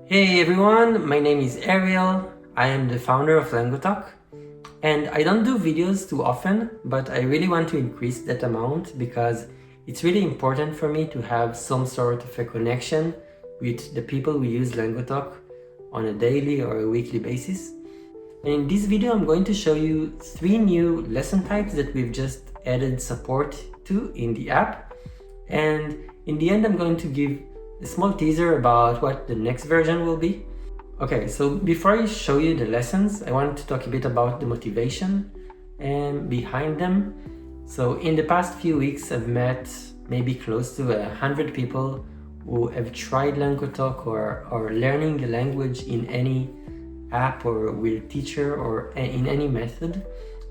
Hey everyone, my name is Ariel. I am the founder of Langotalk, and I don't do videos too often, but I really want to increase that amount because it's really important for me to have some sort of a connection with the people who use Langotalk on a daily or a weekly basis. And in this video, I'm going to show you 3 new lesson types that we've just added support to in the app. And in the end, I'm going to give a small teaser about what the next version will be. Okay, so before I show you the lessons, I want to talk a bit about the motivation behind them. So in the past few weeks, I've met maybe close to 100 people who have tried Langotalk or learning a language in any app or with a teacher or in any method.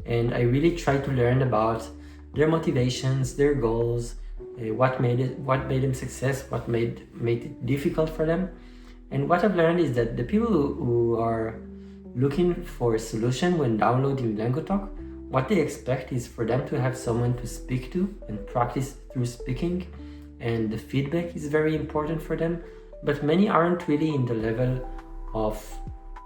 And I really try to learn about their motivations, their goals, what made them success, what made it difficult for them. And what I've learned is that the people who are looking for a solution when downloading Langotalk, what they expect is for them to have someone to speak to and practice through speaking, and the feedback is very important for them. But many aren't really in the level of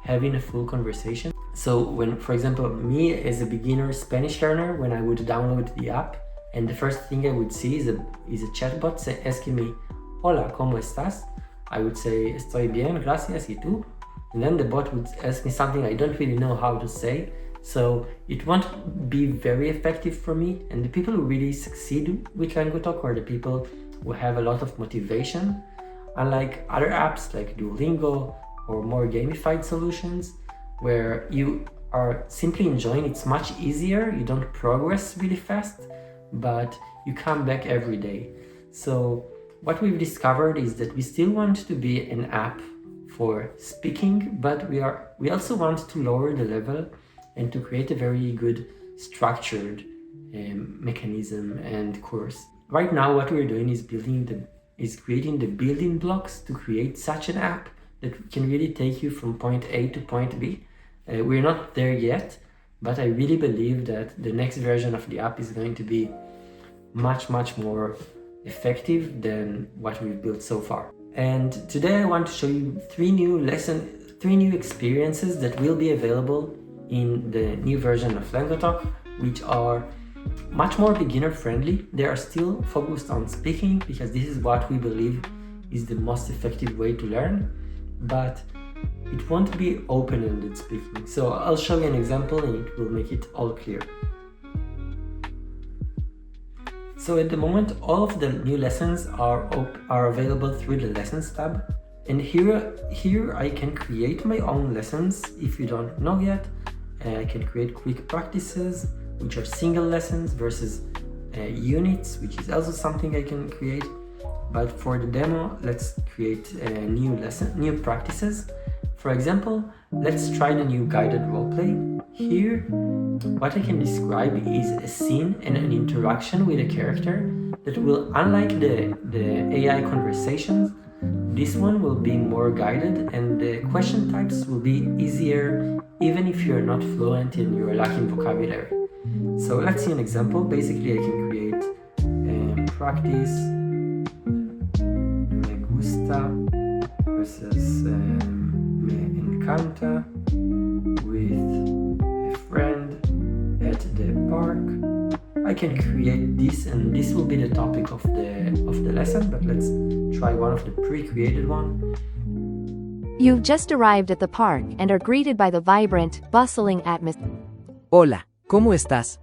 having a full conversation. So when, for example, me as a beginner Spanish learner, when I would download the app, and the first thing I would see is a chatbot asking me, "Hola, ¿cómo estás?" I would say, "Estoy bien, gracias, ¿y tú?" And then the bot would ask me something I don't really know how to say. So it won't be very effective for me. And the people who really succeed with Langotalk are the people who have a lot of motivation. Unlike other apps like Duolingo or more gamified solutions, where you are simply enjoying, it's much easier. You don't progress really fast, but you come back every day. So what we've discovered is that we still want to be an app for speaking, but we also want to lower the level and to create a very good structured mechanism and course. Right now, what we're doing is creating the building blocks to create such an app that can really take you from point A to point B. We're not there yet, but I really believe that the next version of the app is going to be much more effective than what we've built so far. And today I want to show you 3 new experiences that will be available in the new version of Langotalk, which are much more beginner friendly. They are still focused on speaking because this is what we believe is the most effective way to learn, but it won't be open-ended speaking. So I'll show you an example and it will make it all clear. So at the moment, all of the new lessons are available through the Lessons tab. And here I can create my own lessons. If you don't know yet, I can create quick practices, which are single lessons, versus units, which is also something I can create. But for the demo, let's create new practices. For example, let's try the new guided roleplay. Here, what I can describe is a scene and an interaction with a character that will, unlike the AI conversations, this one will be more guided and the question types will be easier even if you're not fluent and you're lacking vocabulary. So let's see an example. Basically, I can create practice me gusta versus me encanta with a friend at the park. I can create this and this will be the topic of the lesson, but let's try one of the pre-created one. You've just arrived at the park and are greeted by the vibrant, bustling atmosphere. Hola, ¿cómo estás?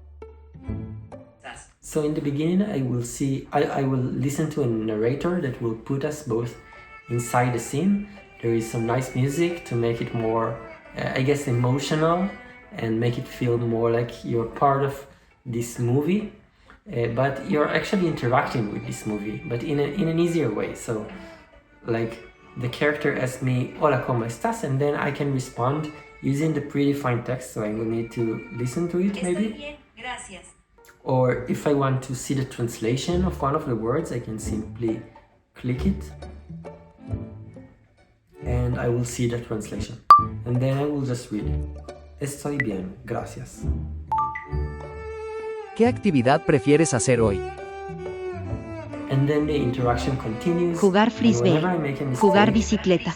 So in the beginning, I will listen to a narrator that will put us both inside the scene. There is some nice music to make it more, emotional and make it feel more like you're part of this movie. But you're actually interacting with this movie, but in an easier way. So, like, the character asks me, "Hola, ¿cómo estás?" and then I can respond using the predefined text, so I will need to listen to it maybe. Estoy bien, gracias. Or if I want to see the translation of one of the words, I can simply click it and I will see the translation. And then I will just read it. Estoy bien, gracias. ¿Qué actividad prefieres hacer hoy? And then the interaction continues. Jugar frisbee. And whenever I make a mistake, Jugar bicicleta.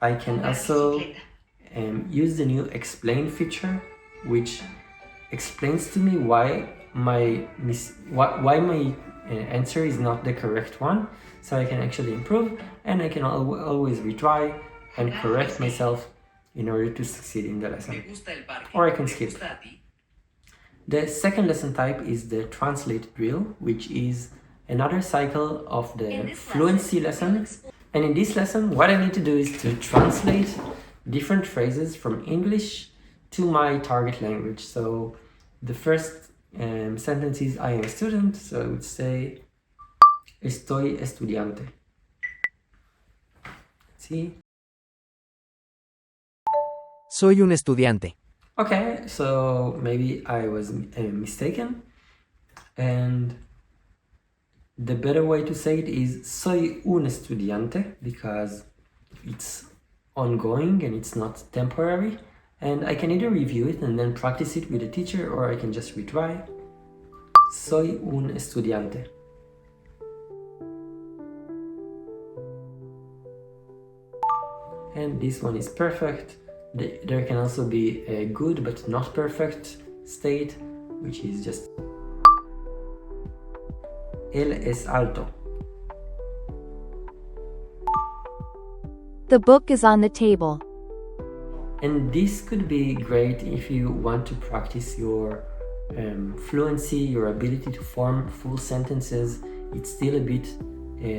I can also use the new explain feature, which explains to me why my answer is not the correct one, so I can actually improve, and I can always retry and correct myself in order to succeed in the lesson. Or I can skip. The second lesson type is the translate drill, which is another cycle of the fluency lesson. And in this lesson, what I need to do is to translate different phrases from English to my target language. So the first sentence is I am a student, so I would say estoy estudiante. See? Soy un estudiante. Okay, so maybe I was mistaken, and the better way to say it is soy un estudiante, because it's ongoing and it's not temporary, and I can either review it and then practice it with a teacher, or I can just retry. Soy un estudiante. And this one is perfect. There can also be a good but not perfect state, which is just él es alto. The book is on the table. And this could be great if you want to practice your fluency, your ability to form full sentences. It's still a bit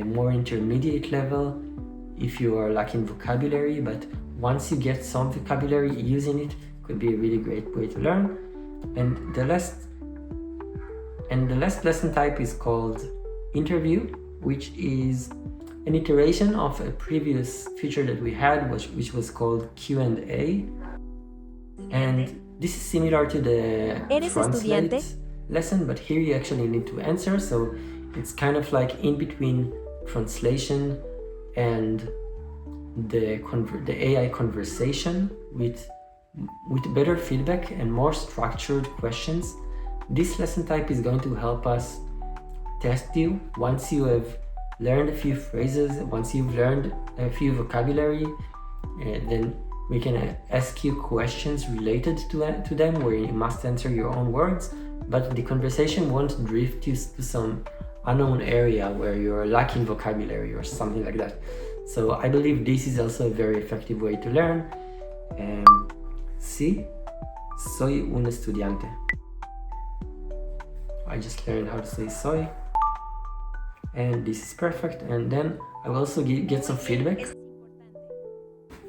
more intermediate level if you are lacking vocabulary, but once you get some vocabulary, using it could be a really great way to learn. And the last lesson type is called interview, which is an iteration of a previous feature that we had, which was called Q&A. And this is similar to the ¿Eres translate estudiante? lesson, but here you actually need to answer. So it's kind of like in between translation and the AI conversation with better feedback and more structured questions. This lesson type is going to help us test you once you have learned a few phrases, once you've learned a few vocabulary, then we can ask you questions related to them where you must answer your own words, but the conversation won't drift you to some unknown area where you're lacking vocabulary or something like that. So I believe this is also a very effective way to learn. Sí, soy un estudiante. I just learned how to say soy, and this is perfect. And then I will also get some feedback.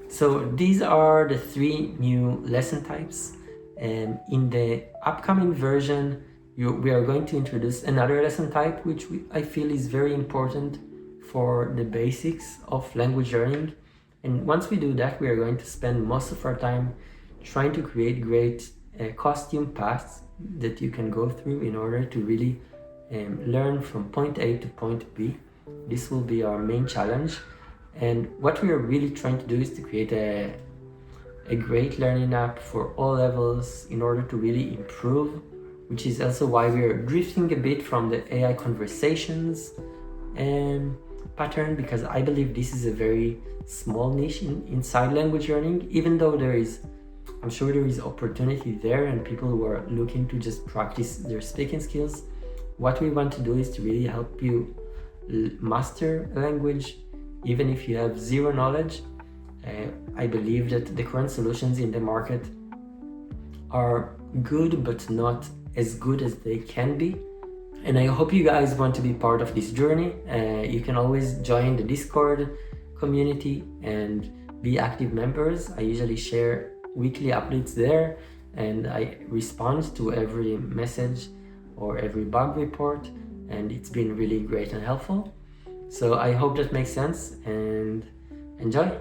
So these are the 3 new lesson types. In the upcoming version, we are going to introduce another lesson type, which I feel is very important for the basics of language learning. And once we do that, we are going to spend most of our time trying to create great costume paths that you can go through in order to really learn from point A to point B. This will be our main challenge. And what we are really trying to do is to create a great learning app for all levels in order to really improve, which is also why we are drifting a bit from the AI conversations pattern, because I believe this is a very small niche inside language learning, even though I'm sure there is opportunity there and people who are looking to just practice their speaking skills. What we want to do is to really help you master a language, even if you have zero knowledge. I believe that the current solutions in the market are good, but not as good as they can be. And I hope you guys want to be part of this journey. You can always join the Discord community and be active members. I usually share weekly updates there, and I respond to every message or every bug report, and it's been really great and helpful. So I hope that makes sense, and enjoy!